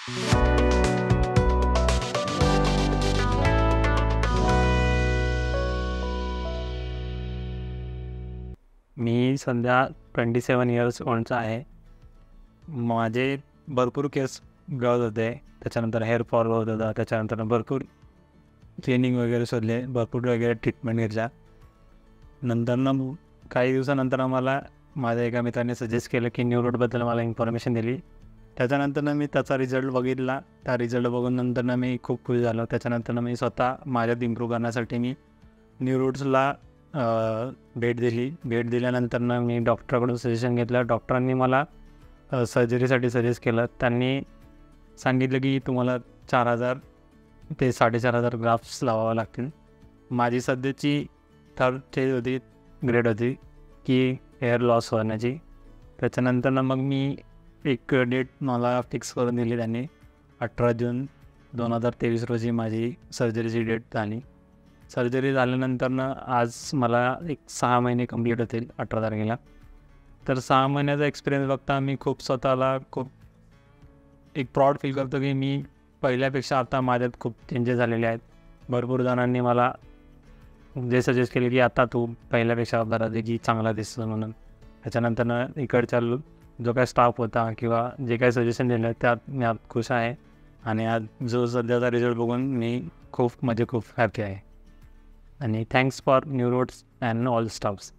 मी सध्या 27 इयर्स ओल्डचा आहे. माझे भरपूर केस गळत होते, त्याच्यानंतर हेअर फॉल होत होता, त्याच्यानंतर भरपूर ट्रेनिंग वगैरे शोधले, भरपूर वगैरे ट्रीटमेंट घेतल्या. नंतर काही दिवसानंतर मला माझ्या एका मित्राने सजेस्ट केलं की न्यूरोडबद्दल मला इन्फॉर्मेशन दिली. त्याच्यानंतर मी त्याचा रिझल्ट बघितला. त्या रिझल्ट बघून नंतर मी खूप खुश झालो. त्याच्यानंतर मी स्वतः माझ्यात इम्प्रूव्ह करण्यासाठी मी न्यूरोड्सला भेट दिल्यानंतर मी डॉक्टरकडून सजेशन घेतलं. डॉक्टरांनी मला सर्जरीसाठी सजेस्ट केलं. त्यांनी सांगितलं की तुम्हाला 4,000 ते 4,500 ग्राफ्ट्स लावावं लागतील. माझी सध्याची 3rd स्टेज होती, ग्रेड होती की हेअर लॉस होण्याची. त्याच्यानंतर मग मी एक डेट मला फिक्स करून दिली त्यांनी. 18 जून 2023 रोजी माझी सर्जरीची डेट झाली. सर्जरी झाल्यानंतर आज मला 6 महिने कंप्लीट होतील 18 तारखेला. तर 6 महिन्याचा एक्सपिरियन्स बघता मी स्वतःला खूप एक प्राऊड फील करतो की मी पहिल्यापेक्षा आता माझ्यात खूप चेंजेस झालेले आहेत. भरपूर जणांनी मला जे सजेस्ट केले की आता तू पहिल्यापेक्षा बऱ्यापैकी चांगला दिसतो म्हणून. त्याच्यानंतर इकडचा जो काय स्टाफ होता किंवा जे काही सजेशन दिलं त्यात मी आज खुश आहे. आणि आज जो सध्याचा रिझल्ट बघून मी खूप हॅपी आहे. आणि thanks for Neuroads and all staffs.